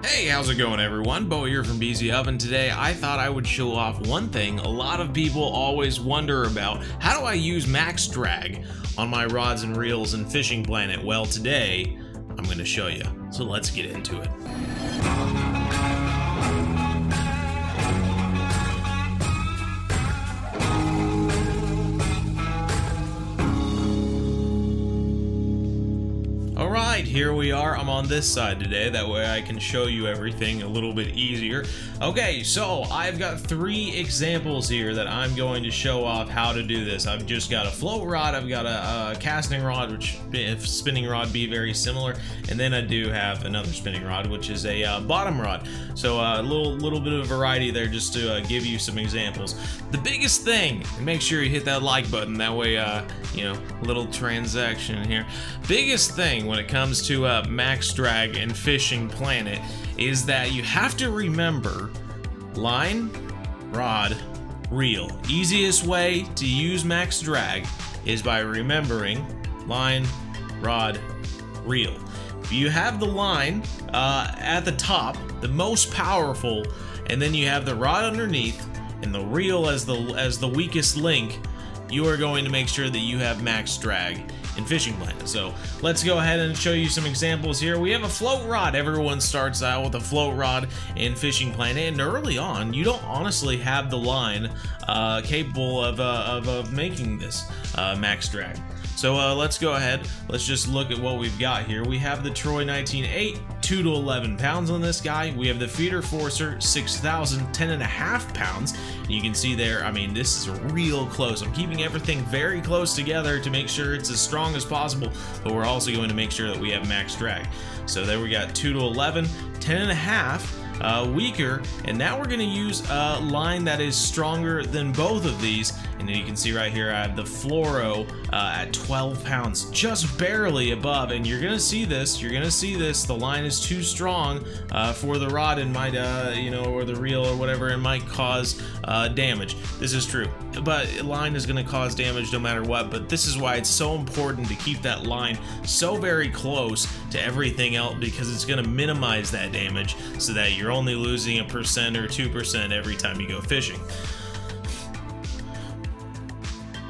Hey, how's it going everyone? Bo here from BZ Hub, and today I thought I would show off one thing a lot of people always wonder about. How do I use max drag on my rods and reels in Fishing Planet? Well, today I'm going to show you, so let's get into it. Alright, here we are. I'm on this side today, that way I can show you everything a little bit easier. Okay, so I've got 3 examples here that I'm going to show off how to do this. I've just got a float rod, I've got a casting rod, which if spinning rod be very similar, and then I do have another spinning rod, which is a bottom rod. So a little bit of variety there just to give you some examples. The biggest thing, and make sure you hit that like button, that way, you know, little transaction here. Biggest thing when it comes to max drag and Fishing Planet is that you have to remember line, rod, reel. Easiest way to use max drag is by remembering line, rod, reel. If you have the line at the top, the most powerful, and then you have the rod underneath and the reel as the weakest link, you are going to make sure that you have max drag in Fishing Planet. So let's go ahead and show you some examples here. We have a float rod. Everyone starts out with a float rod in Fishing Planet, and early on you don't honestly have the line capable of making this max drag. So let's go ahead, let's just look at what we've got here. We have the Troy 19.8, 2 to 11 pounds on this guy. We have the Feeder Forcer 6000, 10.5 pounds. And you can see there, I mean, this is real close. I'm keeping everything very close together to make sure it's as strong as possible, but we're also going to make sure that we have max drag. So there we got 2 to 11, 10.5, weaker, and now we're going to use a line that is stronger than both of these. And then you can see right here I have the Fluoro at 12 pounds, just barely above, and you're gonna see this, the line is too strong for the rod and might you know, or the reel or whatever, and might cause damage. This is true, but line is gonna cause damage no matter what, but this is why it's so important to keep that line so very close to everything else, because it's gonna minimize that damage so that you're only losing 1% or 2% every time you go fishing.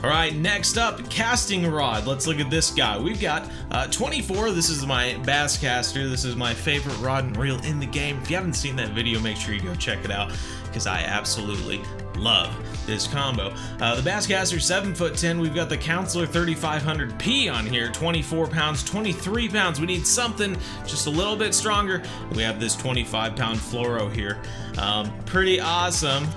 Alright, next up, casting rod. Let's look at this guy. We've got 24. This is my Basscaster. This is my favorite rod and reel in the game. If you haven't seen that video, make sure you go check it out, because I absolutely love this combo. The Basscaster 7'10". We've got the Counselor 3500P on here, 24 pounds, 23 pounds. We need something just a little bit stronger. We have this 25-pound Fluoro here. Pretty awesome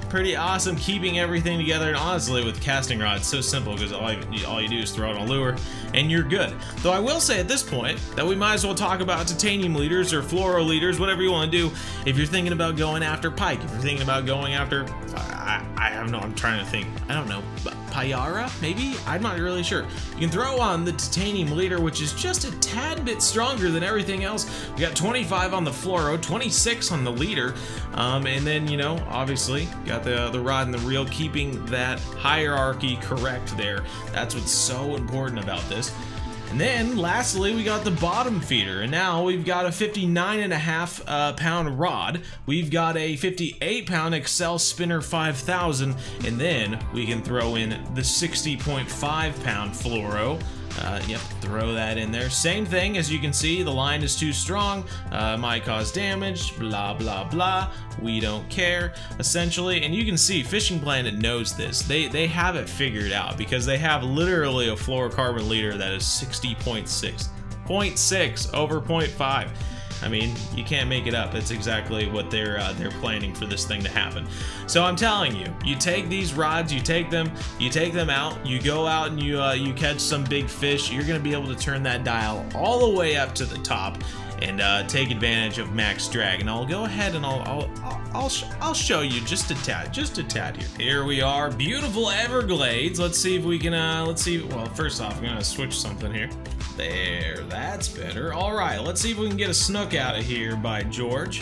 keeping everything together, and honestly with casting rods, so simple, because all you do is throw it on a lure and you're good. Though I will say at this point that we might as well talk about titanium leaders or fluoro leaders, whatever you want to do. If you're thinking about going after pike, if you're thinking about going after, I don't know, I'm trying to think, I don't know, Payara maybe? I'm not really sure. You can throw on the titanium leader, which is just a tad bit stronger than everything else. We got 25 on the fluoro, 26 on the leader, and then, you know, obviously got the rod and the reel, keeping that hierarchy correct there. That's what's so important about this. And then lastly, we got the bottom feeder, and now we've got a 59.5 pound rod. We've got a 58-pound Excel Spinner 5000, and then we can throw in the 60.5 pound fluoro. Yep, throw that in there. Same thing, as you can see, the line is too strong, might cause damage, blah blah blah. We don't care, essentially. And you can see Fishing Planet knows this. They have it figured out, because they have literally a fluorocarbon leader that is 60.6 over 0.5. I mean, you can't make it up. That's exactly what they're planning for this thing to happen. So I'm telling you, you take these rods, you take them out, you go out and you catch some big fish. You're gonna be able to turn that dial all the way up to the top and take advantage of max drag. And I'll go ahead and I'll show you just a tad here. Here we are, beautiful Everglades. Let's see if we can well, first off, I'm gonna switch something here. There, that's better. All right, let's see if we can get a snook out of here, by George.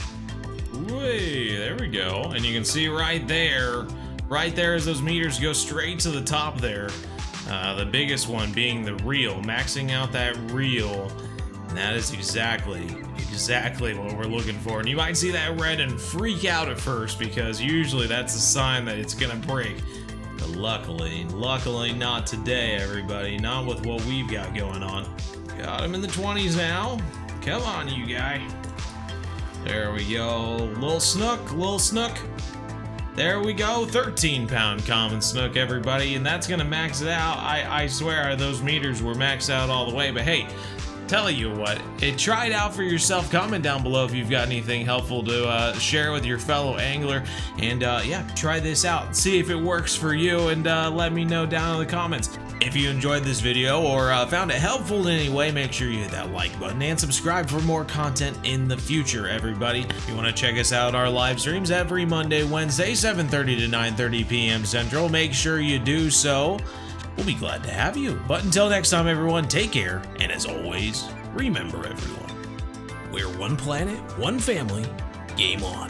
Whee, there we go. And you can see right there as those meters go straight to the top there. The biggest one being the reel, maxing out that reel And that is exactly what we're looking for. And you might see that red and freak out at first, because usually that's a sign that it's gonna break. But luckily not today, everybody. Not with what we've got going on. Got him in the 20s now. Come on, you guy. There we go. Little snook. There we go. 13-pound common snook, everybody. And that's gonna max it out. I swear those meters were maxed out all the way. But hey, tell you what, try it out for yourself. Comment down below if you've got anything helpful to share with your fellow angler. And yeah, try this out. See if it works for you, and let me know down in the comments. If you enjoyed this video or found it helpful in any way, make sure you hit that like button and subscribe for more content in the future, everybody. If you want to check us out, our live streams every Monday, Wednesday, 7:30 to 9:30 p.m. Central. Make sure you do so. We'll be glad to have you. But until next time, everyone, take care. And as always, remember, everyone, we're one planet, one family. Game on.